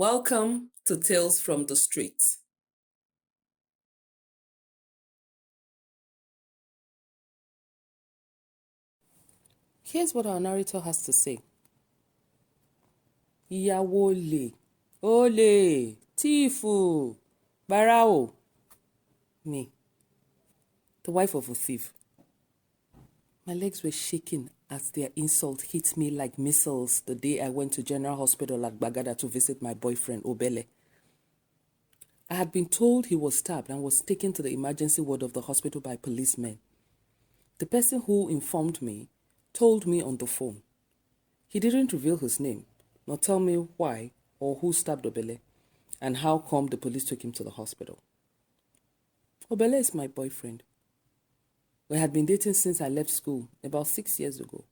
Welcome to Tales from the Street. Here's what our narrator has to say. Ìyàwó olè, tífù, báráò. Me, the wife of a thief. My legs were shaking as their insult hit me like missiles the day I went to General Hospital at Bagada to visit my boyfriend, Obele. I had been told he was stabbed and was taken to the emergency ward of the hospital by policemen. The person who informed me told me on the phone. He didn't reveal his name, nor tell me why or who stabbed Obele, and how come the police took him to the hospital. Obele is my boyfriend. We had been dating since I left school about 6 years ago.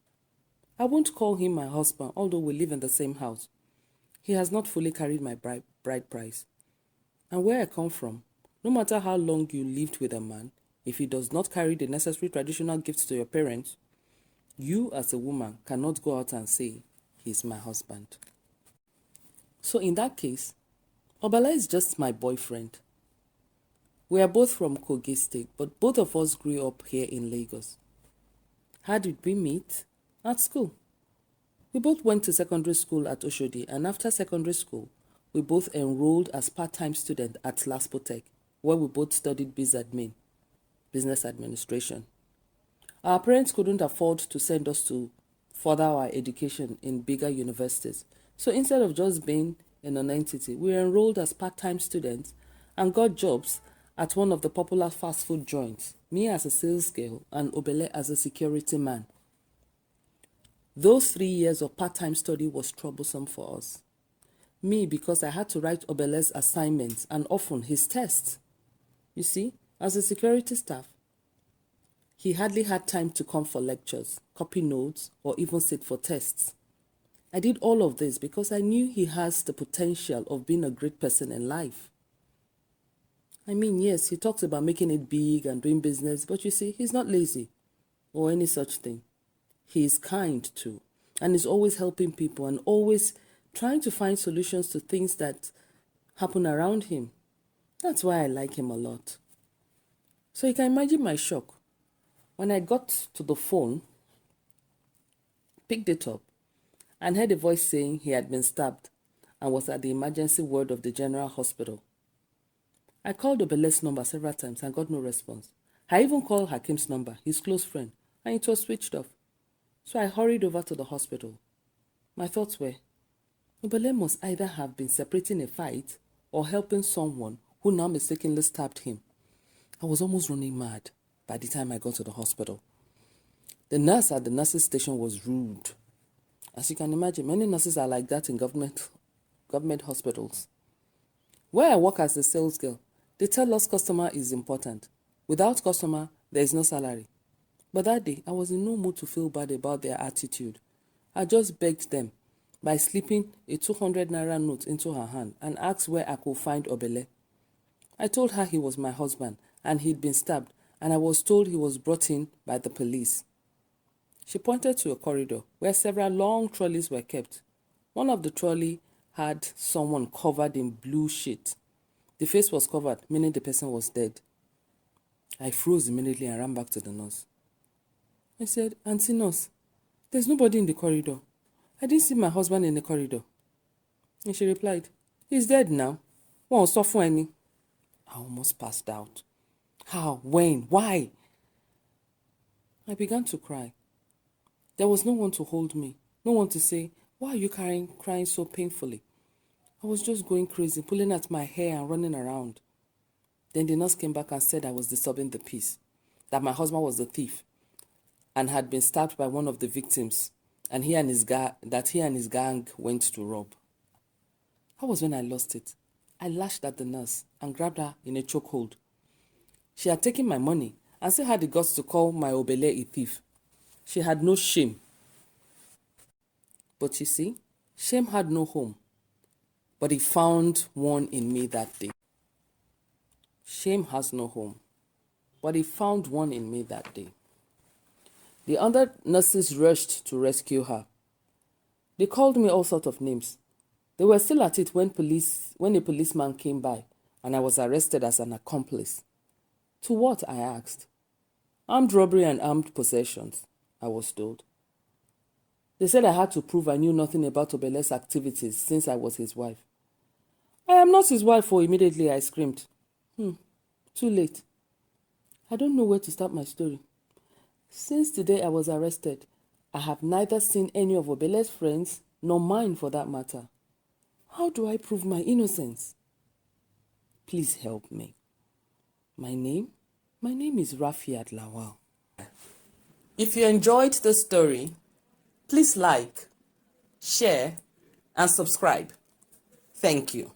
I won't call him my husband, although we live in the same house. He has not fully carried my bride price. And where I come from, no matter how long you lived with a man, if he does not carry the necessary traditional gifts to your parents, you as a woman cannot go out and say, he's my husband. So in that case, Obala is just my boyfriend. We are both from Kogi State, but both of us grew up here in Lagos. How did we meet? At school. We both went to secondary school at Oshodi, and after secondary school, we both enrolled as part-time students at Laspotech, where we both studied business administration. Our parents couldn't afford to send us to further our education in bigger universities. So instead of just being a non-entity, we enrolled as part-time students and got jobs at one of the popular fast food joints, me as a sales girl and Obele as a security man. Those 3 years of part-time study was troublesome for us. Me, because I had to write Obele's assignments and often his tests. You see, as a security staff, he hardly had time to come for lectures, copy notes, or even sit for tests. I did all of this because I knew he has the potential of being a great person in life. I mean, yes, he talks about making it big and doing business, but you see, he's not lazy or any such thing. He is kind too, and is always helping people and always trying to find solutions to things that happen around him. That's why I like him a lot. So you can imagine my shock when I got to the phone, picked it up, and heard a voice saying he had been stabbed and was at the emergency ward of the general hospital. I called Obele's number several times and got no response. I even called Hakim's number, his close friend, and it was switched off. So I hurried over to the hospital. My thoughts were, Obele must either have been separating a fight or helping someone who now mistakenly stabbed him. I was almost running mad by the time I got to the hospital. The nurse at the nurses' station was rude. As you can imagine, many nurses are like that in government hospitals. Where I work as a sales girl, they tell us customer is important. Without customer, there is no salary. But that day, I was in no mood to feel bad about their attitude. I just begged them by slipping a 200 naira note into her hand and asked where I could find Obele. I told her he was my husband and he'd been stabbed, and I was told he was brought in by the police. She pointed to a corridor where several long trolleys were kept. One of the trolley had someone covered in blue sheet. The face was covered, meaning the person was dead. I froze immediately and ran back to the nurse. I said, Auntie nurse, there's nobody in the corridor. I didn't see my husband in the corridor. And she replied, he's dead now. Wọ́n sọ fún ẹni. I almost passed out. How? When? Why? I began to cry. There was no one to hold me, no one to say, why are you crying so painfully? I was just going crazy, pulling at my hair and running around. Then the nurse came back and said I was disturbing the peace, that my husband was a thief and had been stabbed by one of the victims, and he and his gang went to rob. That was when I lost it. I lashed at the nurse and grabbed her in a chokehold. She had taken my money and still had the guts to call my Obele a thief. She had no shame. But you see, shame had no home. But it found one in me that day. Shame has no home. But it found one in me that day. The other nurses rushed to rescue her. They called me all sorts of names. They were still at it when a policeman came by and I was arrested as an accomplice. To what, I asked. Armed robbery and armed possessions, I was told. They said I had to prove I knew nothing about Obele's activities since I was his wife. I am not his wife, oh, immediately I screamed. Too late. I don't know where to start my story. Since the day I was arrested, I have neither seen any of Obele's friends, nor mine for that matter. How do I prove my innocence? Please help me. My name is Rafiat Lawal. If you enjoyed the story, please like, share, and subscribe. Thank you.